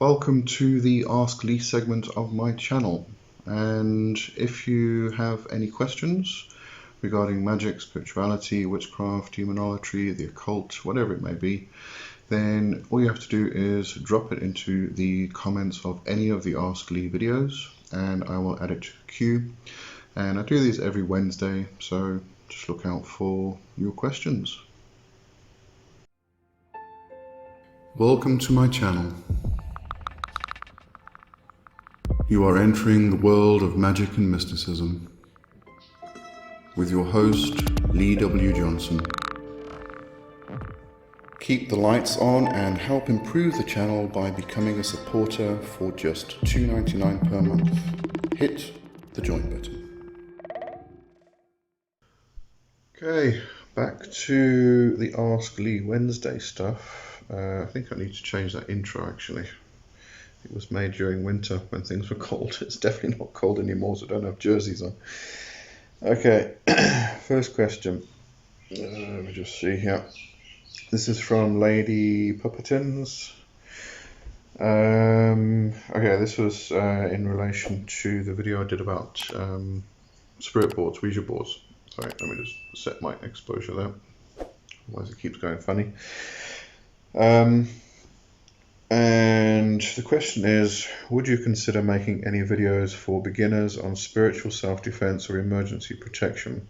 Welcome to the Ask Lee segment of my channel, and if you have any questions regarding magic, spirituality, witchcraft, demonology, the occult, whatever it may be, then all you have to do is drop it into the comments of any of the Ask Lee videos and I will add it to the queue. And I do these every Wednesday, so just look out for your questions. Welcome to my channel. You are entering the world of magic and mysticism with your host, Lee W. Johnson. Keep the lights on and help improve the channel by becoming a supporter for just $2.99 per month. Hit the join button. Okay, back to the Ask Lee Wednesday stuff. I think I need to change that intro actually. It was made during winter when things were cold. It's definitely not cold anymore, so I don't have jerseys on. Okay, first question. Let me just see here. This is from Lady Puppetins. Okay, this was in relation to the video I did about spirit boards, Ouija boards. Sorry, let me just set my exposure there. Otherwise it keeps going funny. And the question is, would you consider making any videos for beginners on spiritual self-defense or emergency protection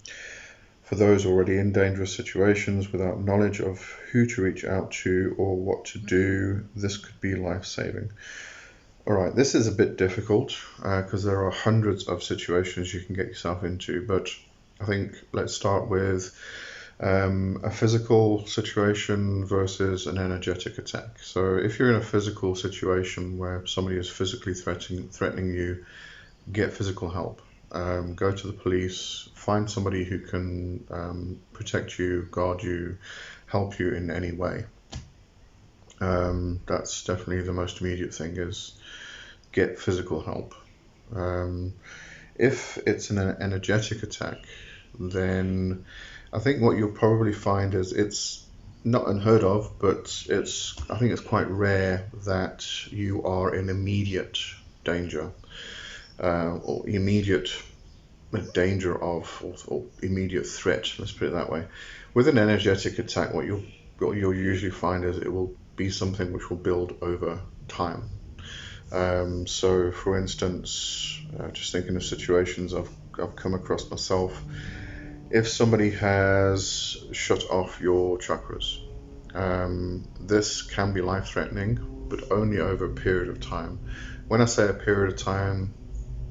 for those already in dangerous situations without knowledge of who to reach out to or what to do? This could be life-saving. Alright, this is a bit difficult because there are hundreds of situations you can get yourself into, but I think let's start with a physical situation versus an energetic attack. So if you're in a physical situation where somebody is physically threatening you, get physical help. Go to the police, find somebody who can protect you, guard you, help you in any way. That's definitely the most immediate thing, is get physical help. If it's an energetic attack, then I think what you'll probably find is it's not unheard of, but I think it's quite rare that you are in immediate danger or immediate danger of or immediate threat. Let's put it that way. With an energetic attack, what you'll usually find is it will be something which will build over time. So, for instance, just thinking of situations I've come across myself. If somebody has shut off your chakras, this can be life-threatening, but only over a period of time. When I say a period of time,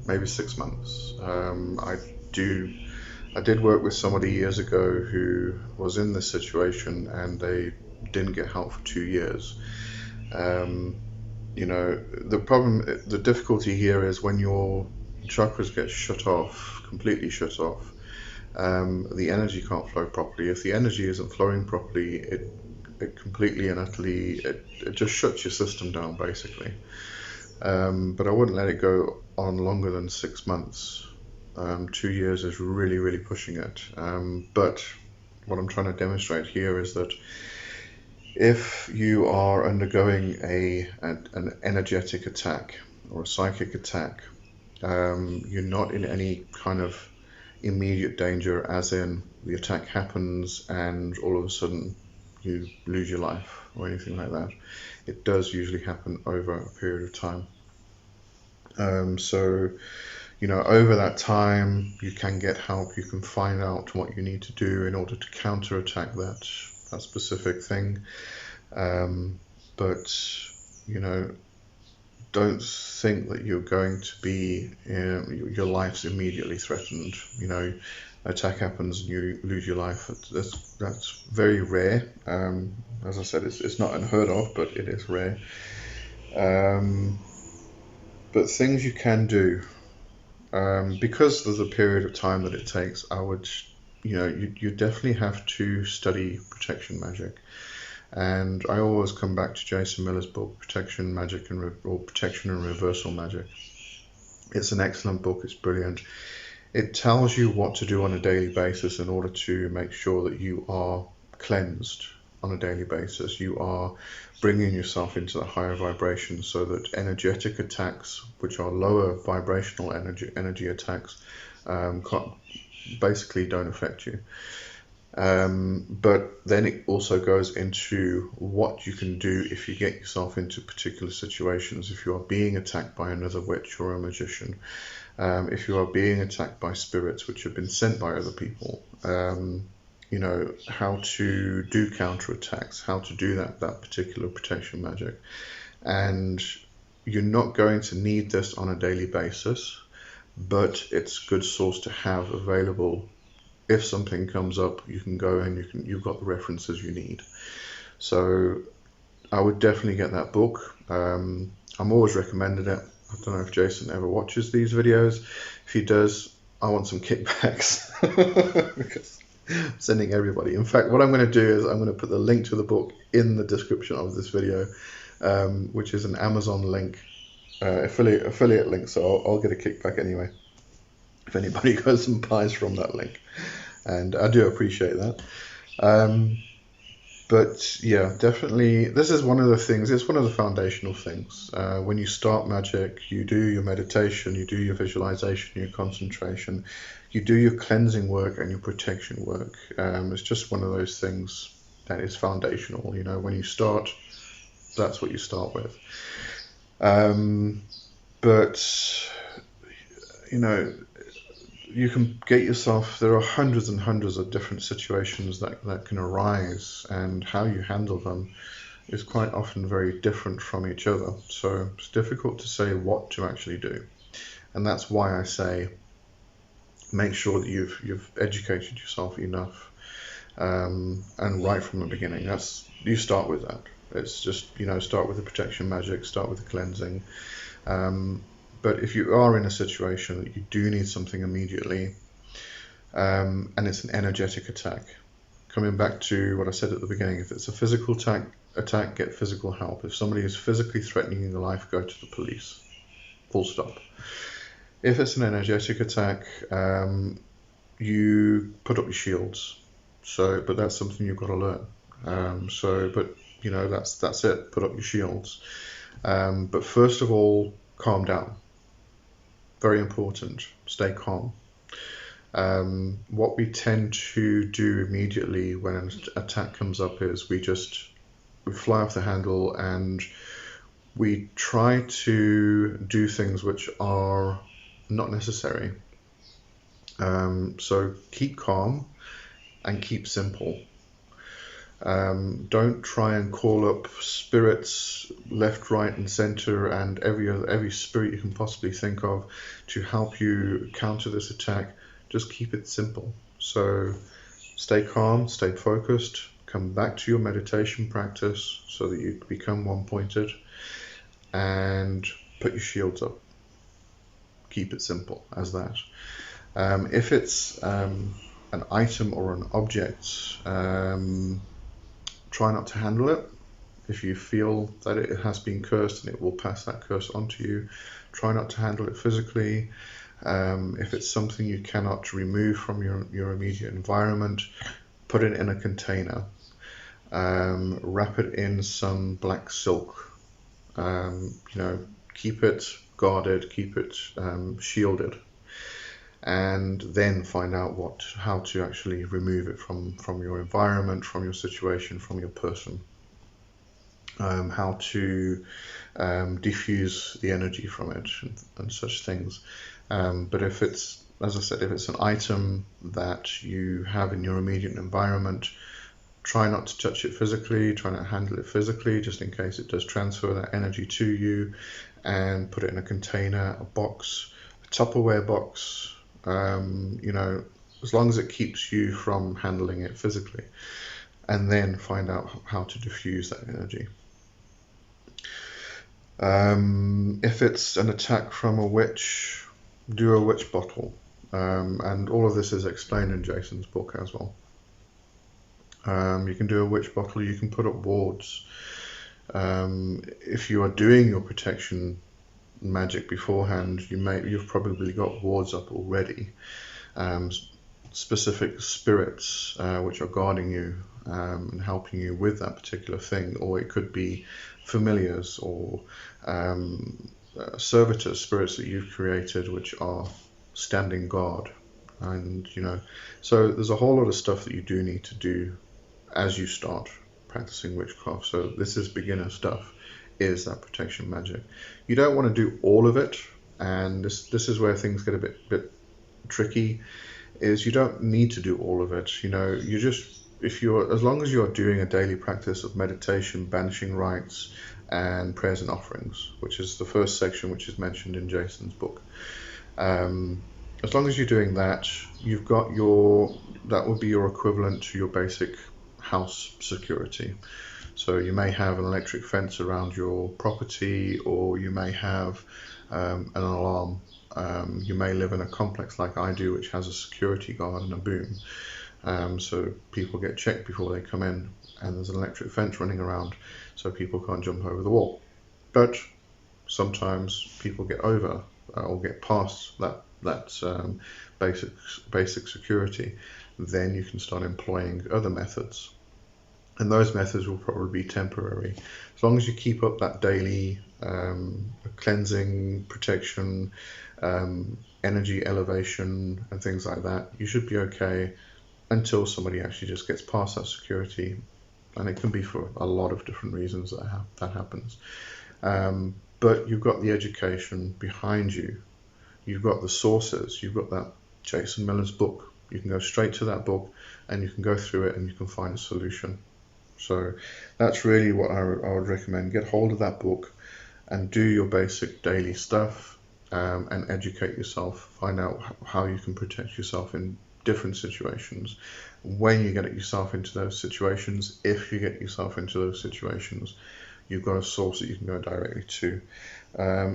maybe 6 months. I did work with somebody years ago who was in this situation and they didn't get help for 2 years. You know, the difficulty here is when your chakras get shut off, completely shut off, the energy can't flow properly. If the energy isn't flowing properly, it completely and utterly, it just shuts your system down basically. But I wouldn't let it go on longer than 6 months. 2 years is really, really pushing it. But what I'm trying to demonstrate here is that if you are undergoing an energetic attack or a psychic attack, you're not in any kind of immediate danger, as in the attack happens and all of a sudden you lose your life or anything like that. It does usually happen over a period of time. So, you know, over that time you can get help, you can find out what you need to do in order to counterattack that specific thing. But, you know, don't think that you're going to be, your life's immediately threatened. You know, attack happens and you lose your life. That's very rare. As I said, it's not unheard of, but it is rare. But things you can do, because of the period of time that it takes, I would, you know, you definitely have to study protection magic. And I always come back to Jason Miller's book, Protection Magic or Protection and Reversal Magic. It's an excellent book. It's brilliant. It tells you what to do on a daily basis in order to make sure that you are cleansed on a daily basis. You are bringing yourself into the higher vibration so that energetic attacks, which are lower vibrational energy attacks, basically don't affect you. But then it also goes into what you can do if you get yourself into particular situations. If you are being attacked by another witch or a magician, if you are being attacked by spirits which have been sent by other people, you know, how to do counterattacks, how to do that particular protection magic. And you're not going to need this on a daily basis, but it's a good source to have available. If something comes up, you can go and you've got the references you need. So I would definitely get that book. I'm always recommending it. I don't know if Jason ever watches these videos. If he does, I want some kickbacks because I'm sending everybody. In fact, what I'm going to do is I'm going to put the link to the book in the description of this video, which is an Amazon link, affiliate link. So I'll get a kickback anyway if anybody goes and buys from that link, and I do appreciate that. But yeah, definitely, this is one of the things, it's one of the foundational things. When you start magic, you do your meditation, you do your visualization, your concentration, you do your cleansing work and your protection work. It's just one of those things that is foundational. You know, when you start, that's what you start with. But, you know, you can get yourself, there are hundreds and hundreds of different situations that can arise, and how you handle them is quite often very different from each other. So it's difficult to say what to actually do. And that's why I say make sure that you've educated yourself enough, and right from the beginning. You start with that. It's just, you know, start with the protection magic, start with the cleansing. But if you are in a situation that you do need something immediately, and it's an energetic attack, coming back to what I said at the beginning, if it's a physical attack, get physical help. If somebody is physically threatening your life, go to the police. Full stop. If it's an energetic attack, you put up your shields. But that's something you've got to learn. But you know, that's it. Put up your shields. But first of all, calm down. Very important. Stay calm. What we tend to do immediately when an attack comes up is we fly off the handle and we try to do things which are not necessary. So keep calm and keep simple. Don't try and call up spirits left, right, and center, and every spirit you can possibly think of to help you counter this attack. Just keep it simple. So stay calm, stay focused, come back to your meditation practice so that you become one-pointed, and put your shields up. Keep it simple as that. If it's an item or an object, try not to handle it. If you feel that it has been cursed and it will pass that curse on to you, try not to handle it physically. If it's something you cannot remove from your immediate environment, put it in a container. Wrap it in some black silk. You know, keep it guarded, keep it shielded, and then find out how to actually remove it from your environment, from your situation, from your person. How to diffuse the energy from it and such things. But if it's, as I said, if it's an item that you have in your immediate environment, try not to touch it physically, try not to handle it physically, just in case it does transfer that energy to you, and put it in a container, a box, a Tupperware box, you know, as long as it keeps you from handling it physically, and then find out how to diffuse that energy. If it's an attack from a witch, do a witch bottle, and all of this is explained in Jason's book as well. You can do a witch bottle, you can put up wards. If you are doing your protection magic beforehand, you've probably got wards up already. specific spirits which are guarding you and helping you with that particular thing, or it could be familiars or servitors, spirits that you've created which are standing guard. And so there's a whole lot of stuff that you do need to do as you start practicing witchcraft. So this is beginner stuff, is that protection magic. You don't want to do all of it, and this is where things get a bit tricky, is you don't need to do all of it. You just, as long as you're doing a daily practice of meditation, banishing rites, and prayers and offerings, which is the first section which is mentioned in Jason's book. As long as you're doing that, you've got that would be your equivalent to your basic house security. So you may have an electric fence around your property, or you may have an alarm. You may live in a complex like I do, which has a security guard and a boom. So people get checked before they come in, and there's an electric fence running around so people can't jump over the wall. But sometimes people get over or get past that basic security. Then you can start employing other methods, and those methods will probably be temporary. As long as you keep up that daily cleansing, protection, energy elevation and things like that, you should be okay until somebody actually just gets past that security, and it can be for a lot of different reasons that happens. But you've got the education behind you, you've got the sources, you've got that Jason Miller's book. You can go straight to that book and you can go through it and you can find a solution. So that's really what I would recommend. Get hold of that book and do your basic daily stuff, and educate yourself. Find out how you can protect yourself in different situations. When you get yourself into those situations, if you get yourself into those situations, you've got a source that you can go directly to.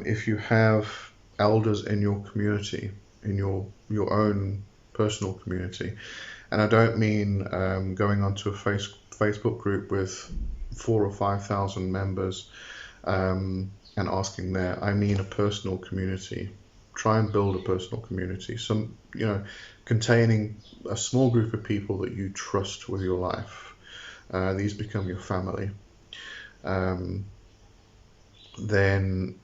If you have elders in your community, in your own personal community, and I don't mean going onto a Facebook group with 4,000 or 5,000 members and asking there. I mean a personal community. Try and build a personal community, containing a small group of people that you trust with your life. These become your family. Then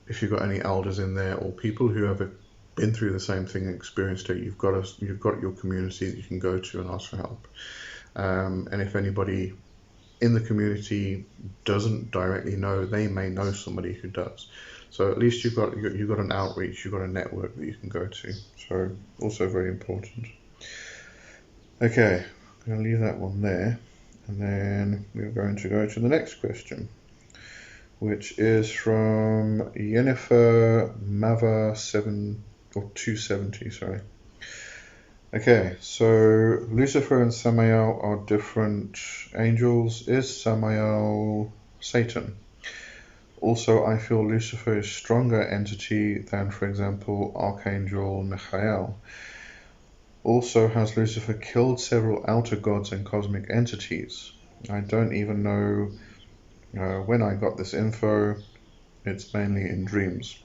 if you've got any elders in there or people who have been through the same thing and experienced it, you've got your community that you can go to and ask for help. And if anybody in the community doesn't directly know, they may know somebody who does. So at least you've got an outreach, you've got a network that you can go to. So also very important. Okay, I'm going to leave that one there, and then we're going to go to the next question, which is from Jennifer Mava 270. Sorry. Okay, so Lucifer and Samael are different angels. Is Samael Satan? Also, I feel Lucifer is a stronger entity than, for example, Archangel Michael. Also, has Lucifer killed several outer gods and cosmic entities? I don't even know when I got this info. It's mainly in dreams.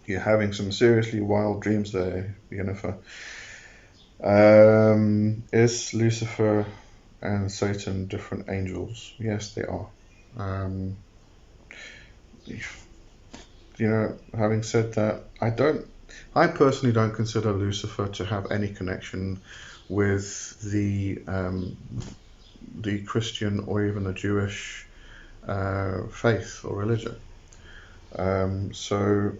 You're having some seriously wild dreams there, Jennifer. Is Lucifer and Satan different angels? Yes, they are. Having said that, I personally don't consider Lucifer to have any connection with the Christian or even the Jewish faith or religion. So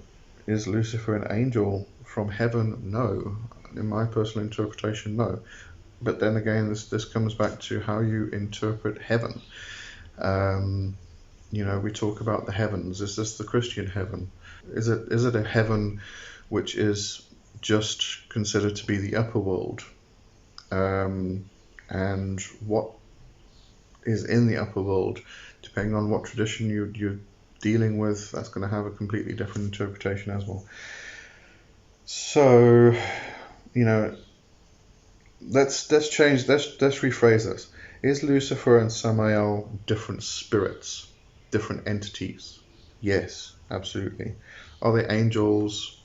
is Lucifer an angel from heaven? No. In my personal interpretation, no. But then again, this comes back to how you interpret heaven. We talk about the heavens. Is this the Christian heaven? Is it a heaven which is just considered to be the upper world? And what is in the upper world, depending on what tradition you're dealing with, that's going to have a completely different interpretation as well. So, let's rephrase this. Is Lucifer and Samael different spirits, different entities? Yes, absolutely. Are they angels?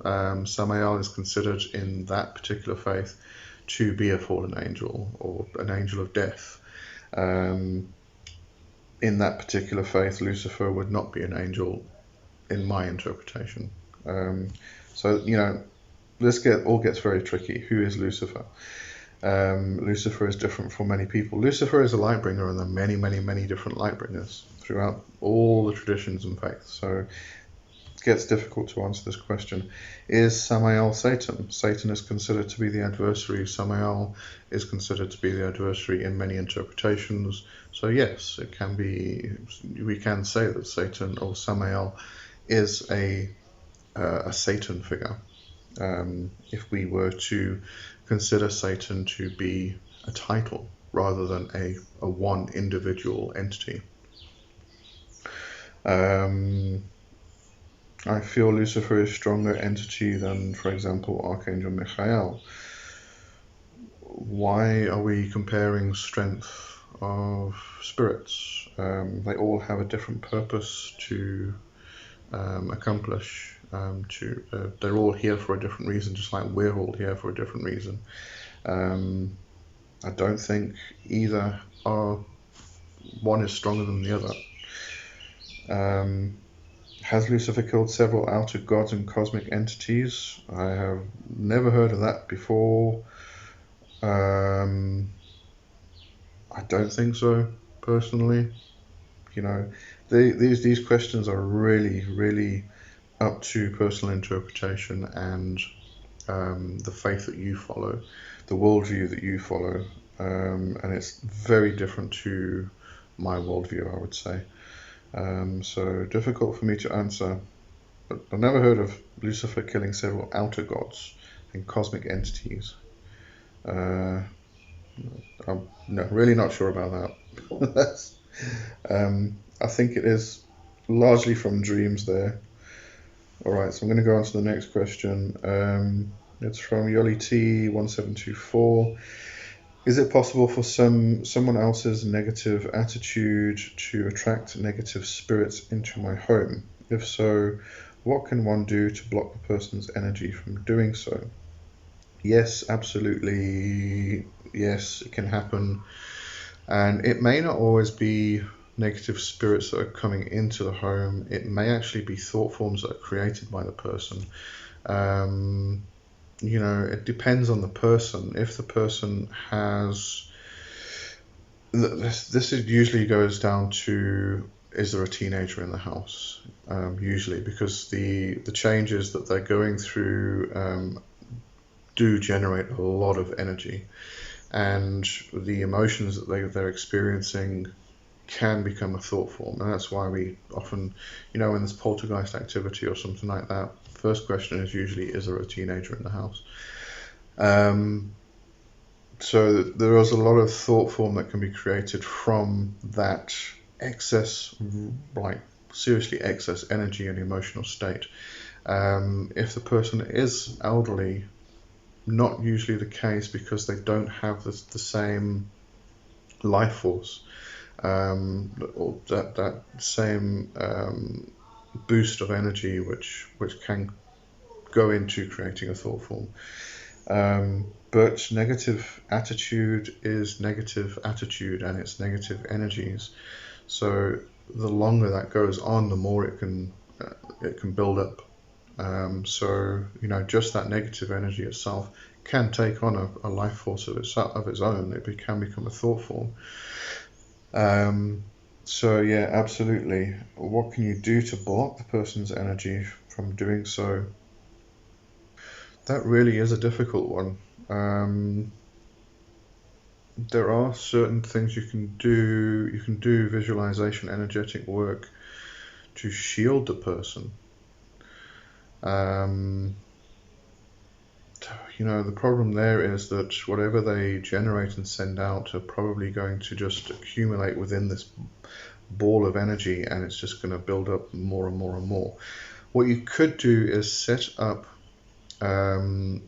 Samael is considered in that particular faith to be a fallen angel or an angel of death. In that particular faith, Lucifer would not be an angel in my interpretation. So, this all gets very tricky. Who is Lucifer? Lucifer is different for many people. Lucifer is a light bringer, and there are many, many, many different light bringers throughout all the traditions and faiths. So it gets difficult to answer this question. Is Samael Satan? Satan is considered to be the adversary. Samael is considered to be the adversary in many interpretations. So yes, it can be. We can say that Satan or Samael is a Satan figure. If we were to consider Satan to be a title rather than a one individual entity. I feel Lucifer is a stronger entity than, for example, Archangel Michael. Why are we comparing strength of spirits? They all have a different purpose to accomplish. They're all here for a different reason, just like we're all here for a different reason. I don't think either one is stronger than the other. Has Lucifer killed several outer gods and cosmic entities? I have never heard of that before. I don't think so, personally. These questions are really, really up to personal interpretation and the faith that you follow, the worldview that you follow, and it's very different to my worldview, I would say. So difficult for me to answer. But I've never heard of Lucifer killing several outer gods and cosmic entities. I'm really not sure about that. I think it is largely from dreams there. Alright, so I'm going to go on to the next question. It's from Yoli T 1724. Is it possible for someone else's negative attitude to attract negative spirits into my home? If so, what can one do to block the person's energy from doing so? Yes, absolutely. Yes, it can happen. And it may not always be negative spirits that are coming into the home. It may actually be thought forms that are created by the person. It depends on the person. If the person has, this usually goes down to, is there a teenager in the house? Usually, because the changes that they're going through do generate a lot of energy, and the emotions that they're experiencing can become a thought form. And that's why we often, when there's poltergeist activity or something like that, first question is usually, is there a teenager in the house? So there is a lot of thought form that can be created from that excess, like seriously excess energy and emotional state. If the person is elderly, not usually the case, because they don't have the same life force, or that same boost of energy which can go into creating a thought form. But negative attitude is negative attitude, and it's negative energies. So the longer that goes on, the more it can build up. So just that negative energy itself can take on a life force of its own. It can become a thought form. So yeah, absolutely. What can you do to block the person's energy from doing so? That really is a difficult one. There are certain things you can do. You can do visualization, energetic work to shield the person. The problem there is that whatever they generate and send out are probably going to just accumulate within this ball of energy, and it's just going to build up more and more and more. What you could do is set up a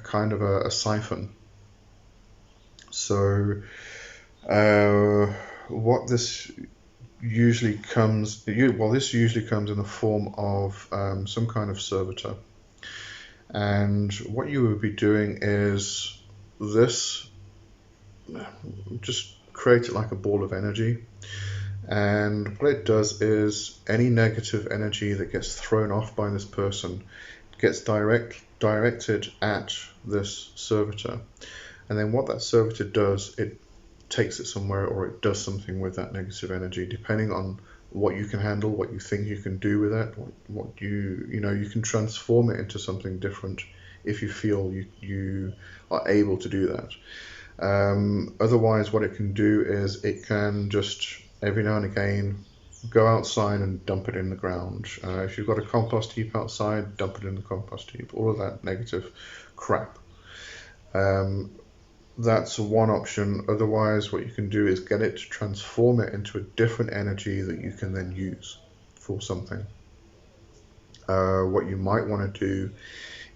kind of a siphon. So what this usually comes, this usually comes in the form of some kind of servitor. And what you would be doing is this, just create it like a ball of energy. And what it does is any negative energy that gets thrown off by this person gets directed at this servitor. And then what that servitor does, it takes it somewhere, or it does something with that negative energy, depending on what you can handle, what you think you can do with it, what you can transform it into something different if you feel you are able to do that. Otherwise, what it can do is it can just every now and again go outside and dump it in the ground. If you've got a compost heap outside, dump it in the compost heap. All of that negative crap. That's one option. Otherwise, what you can do is get it to transform it into a different energy that you can then use for something. What you might want to do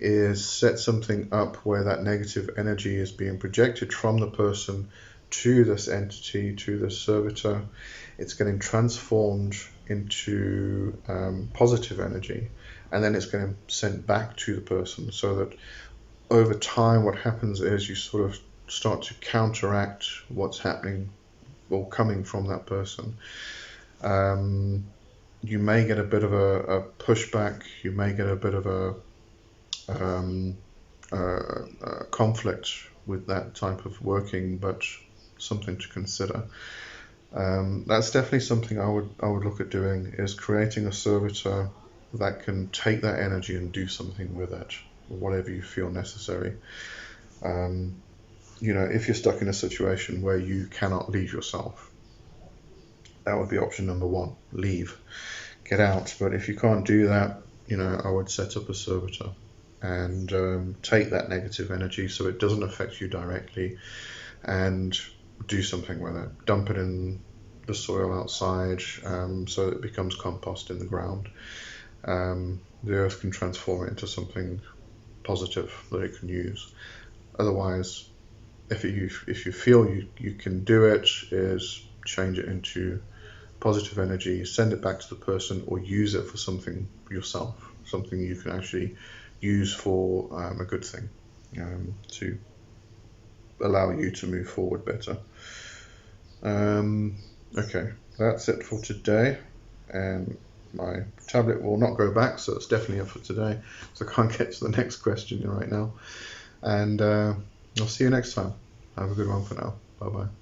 is set something up where that negative energy is being projected from the person to this entity, to this servitor. It's getting transformed into positive energy, and then it's getting sent back to the person, so that over time what happens is you sort of start to counteract what's happening or coming from that person. You may get a bit of a pushback, you may get a bit of a conflict with that type of working, but something to consider. That's definitely something I would look at doing, is creating a servitor that can take that energy and do something with it, whatever you feel necessary. If you're stuck in a situation where you cannot leave yourself, that would be option number one. Leave, get out. But if you can't do that, I would set up a servitor and take that negative energy so it doesn't affect you directly, and do something with it. Dump it in the soil outside, so that it becomes compost in the ground. The earth can transform it into something positive that it can use. Otherwise, if you feel you can do it, is change it into positive energy, send it back to the person, or use it for something yourself, something you can actually use for a good thing, to allow you to move forward better. Okay, that's it for today, and my tablet will not go back, so it's definitely it for today, so I can't get to the next question right now, and I'll see you next time. Have a good one for now. Bye bye.